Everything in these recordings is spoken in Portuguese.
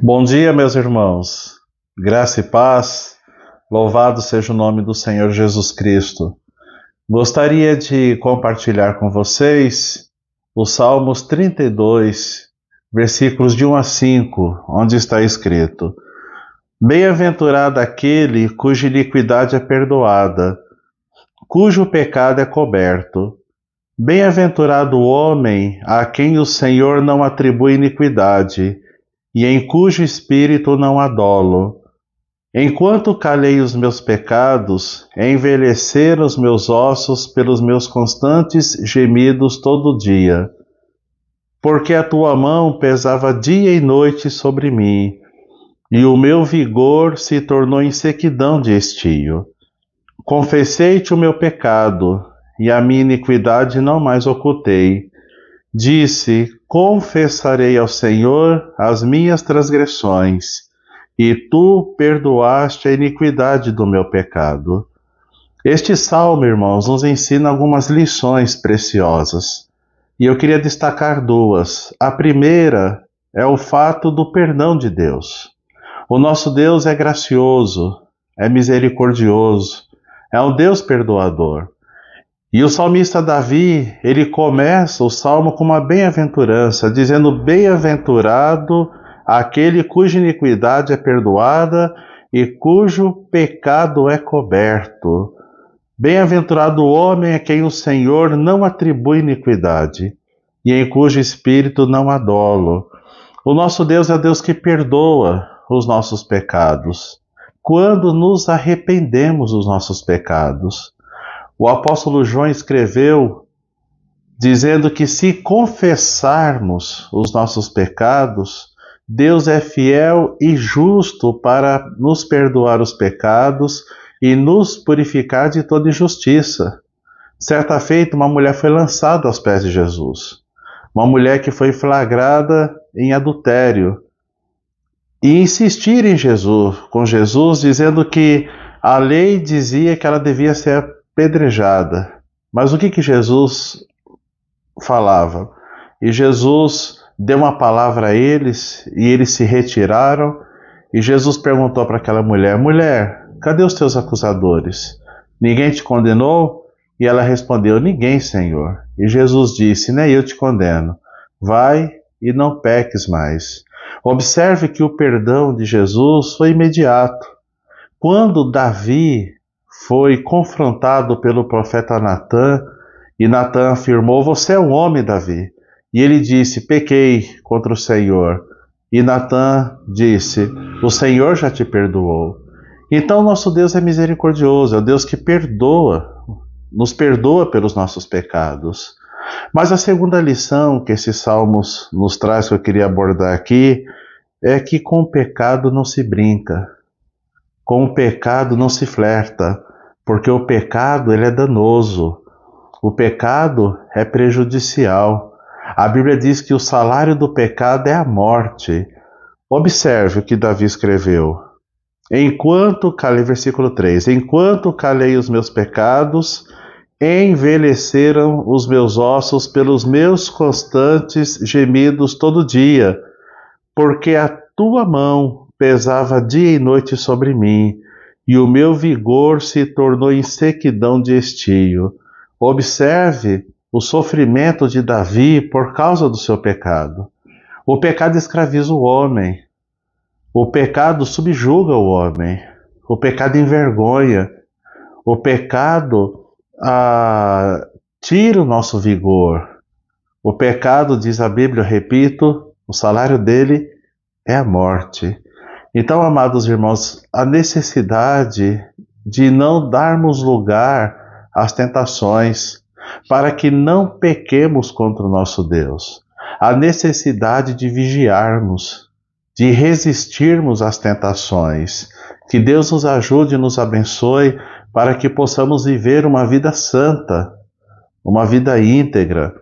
Bom dia, meus irmãos. Graça e paz. Louvado seja o nome do Senhor Jesus Cristo. Gostaria de compartilhar com vocês os Salmos 32, versículos de 1 a 5, onde está escrito: Bem-aventurado aquele cuja iniquidade é perdoada, cujo pecado é coberto. Bem-aventurado o homem a quem o Senhor não atribui iniquidade, e em cujo espírito não há dolo. Enquanto calei os meus pecados, envelheceram os meus ossos pelos meus constantes gemidos todo dia. Porque a tua mão pesava dia e noite sobre mim, e o meu vigor se tornou em sequidão de estio. Confessei-te o meu pecado, e a minha iniquidade não mais ocultei. Disse: confessarei ao Senhor as minhas transgressões, e tu perdoaste a iniquidade do meu pecado. Este salmo, irmãos, nos ensina algumas lições preciosas, e eu queria destacar duas. A primeira é o fato do perdão de Deus. O nosso Deus é gracioso, é misericordioso, é um Deus perdoador. E o salmista Davi, ele começa o salmo com uma bem-aventurança, dizendo: bem-aventurado aquele cuja iniquidade é perdoada e cujo pecado é coberto. Bem-aventurado o homem a quem o Senhor não atribui iniquidade e em cujo espírito não há dolo. O nosso Deus é Deus que perdoa os nossos pecados, quando nos arrependemos dos nossos pecados. O apóstolo João escreveu dizendo que se confessarmos os nossos pecados, Deus é fiel e justo para nos perdoar os pecados e nos purificar de toda injustiça. Certa feita, uma mulher foi lançada aos pés de Jesus. Uma mulher que foi flagrada em adultério. E insistir em Jesus, com Jesus, dizendo que a lei dizia que ela devia ser apedrejada. Mas o que Jesus falava? E Jesus deu uma palavra a eles, e eles se retiraram, e Jesus perguntou para aquela mulher: mulher, cadê os teus acusadores? Ninguém te condenou? E ela respondeu: ninguém, Senhor. E Jesus disse: nem eu te condeno. Vai e não peques mais. Observe que o perdão de Jesus foi imediato. Quando Davi foi confrontado pelo profeta Natã, e Natã afirmou: você é um homem, Davi. E ele disse: pequei contra o Senhor. E Natã disse: o Senhor já te perdoou. Então nosso Deus é misericordioso, é o Deus que perdoa, nos perdoa pelos nossos pecados. Mas a segunda lição que esses salmos nos traz, que eu queria abordar aqui, é que com o pecado não se brinca, com o pecado não se flerta, porque o pecado ele é danoso, o pecado é prejudicial. A Bíblia diz que o salário do pecado é a morte. Observe o que Davi escreveu. Versículo 3: enquanto calei os meus pecados, envelheceram os meus ossos pelos meus constantes gemidos todo dia, porque a tua mão pesava dia e noite sobre mim, e o meu vigor se tornou em sequidão de estio. Observe o sofrimento de Davi por causa do seu pecado. O pecado escraviza o homem. O pecado subjuga o homem. O pecado envergonha. O pecado tira o nosso vigor. O pecado, diz a Bíblia, eu repito, o salário dele é a morte. Então, amados irmãos, a necessidade de não darmos lugar às tentações, para que não pequemos contra o nosso Deus. A necessidade de vigiarmos, de resistirmos às tentações. Que Deus nos ajude e nos abençoe para que possamos viver uma vida santa, uma vida íntegra,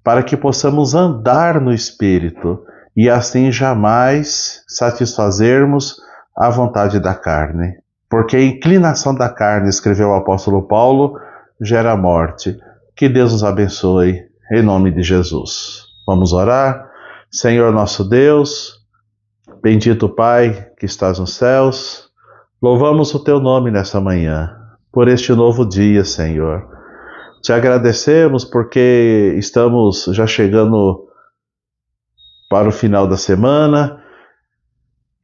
para que possamos andar no Espírito e assim jamais satisfazermos a vontade da carne. Porque a inclinação da carne, escreveu o apóstolo Paulo, gera morte. Que Deus nos abençoe, em nome de Jesus. Vamos orar? Senhor nosso Deus, Bendito Pai que estás nos céus, louvamos o teu nome nesta manhã, por este novo dia, Senhor. Te agradecemos porque estamos já chegando para o final da semana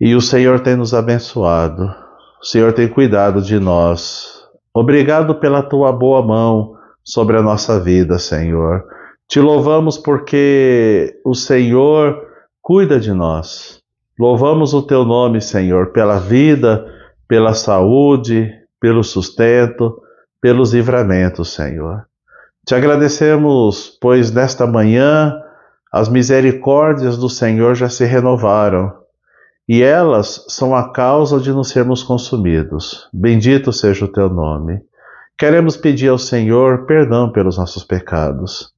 e o Senhor tem nos abençoado. O Senhor tem cuidado de nós. Obrigado pela tua boa mão sobre a nossa vida, Senhor. Te louvamos porque o Senhor cuida de nós. Louvamos o teu nome, Senhor, pela vida, pela saúde, pelo sustento, pelos livramentos, Senhor. Te agradecemos, pois nesta manhã as misericórdias do Senhor já se renovaram, e elas são a causa de não sermos consumidos. Bendito seja o teu nome. Queremos pedir ao Senhor perdão pelos nossos pecados.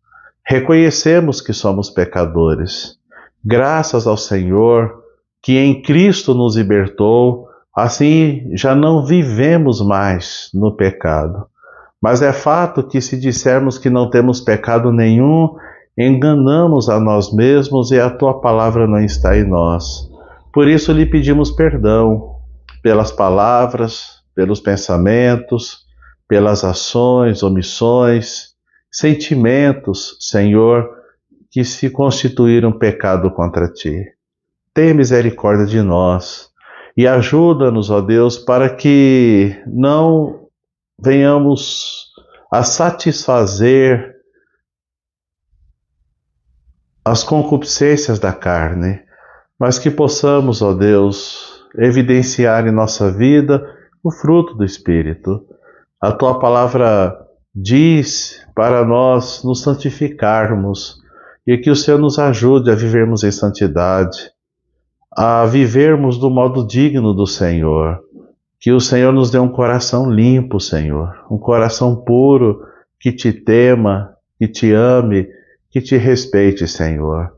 Reconhecemos que somos pecadores. Graças ao Senhor, que em Cristo nos libertou, assim já não vivemos mais no pecado. Mas é fato que se dissermos que não temos pecado nenhum, enganamos a nós mesmos e a tua palavra não está em nós. Por isso lhe pedimos perdão pelas palavras, pelos pensamentos, pelas ações, omissões, sentimentos, Senhor, que se constituíram pecado contra ti. Tenha misericórdia de nós e ajuda-nos, ó Deus, para que não venhamos a satisfazer as concupiscências da carne, mas que possamos, ó Deus, evidenciar em nossa vida o fruto do Espírito. A tua palavra diz para nós nos santificarmos e que o Senhor nos ajude a vivermos em santidade, a vivermos do modo digno do Senhor. Que o Senhor nos dê um coração limpo, Senhor, um coração puro, que te tema, que te ame, que te respeite, Senhor.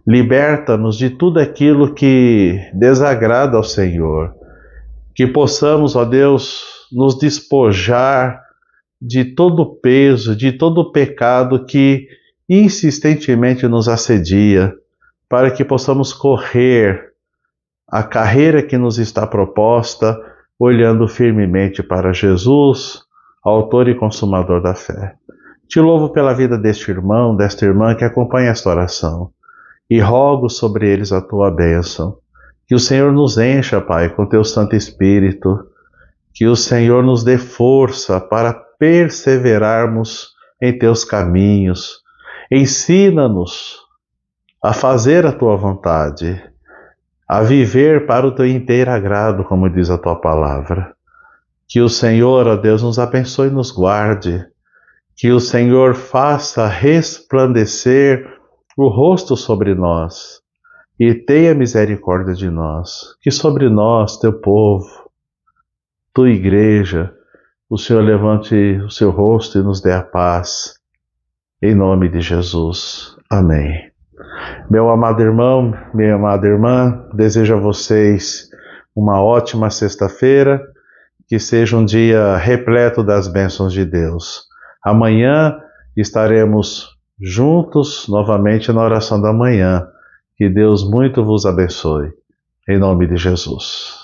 Liberta-nos de tudo aquilo que desagrada ao Senhor. Que possamos, ó Deus, nos despojar de todo o peso, de todo o pecado que insistentemente nos assedia, para que possamos correr a carreira que nos está proposta, olhando firmemente para Jesus, autor e consumador da fé. Te louvo pela vida deste irmão, desta irmã que acompanha esta oração, e rogo sobre eles a tua bênção. Que o Senhor nos encha, Pai, com teu Santo Espírito, que o Senhor nos dê força para perseverarmos em teus caminhos. Ensina-nos a fazer a tua vontade, a viver para o teu inteiro agrado, como diz a tua palavra. Que o Senhor, ó Deus, nos abençoe e nos guarde. Que o Senhor faça resplandecer o rosto sobre nós e tenha misericórdia de nós. Que sobre nós, teu povo, tua igreja, o Senhor levante o seu rosto e nos dê a paz. Em nome de Jesus. Amém. Meu amado irmão, minha amada irmã, desejo a vocês uma ótima sexta-feira, que seja um dia repleto das bênçãos de Deus. Amanhã estaremos juntos novamente na oração da manhã. Que Deus muito vos abençoe. Em nome de Jesus.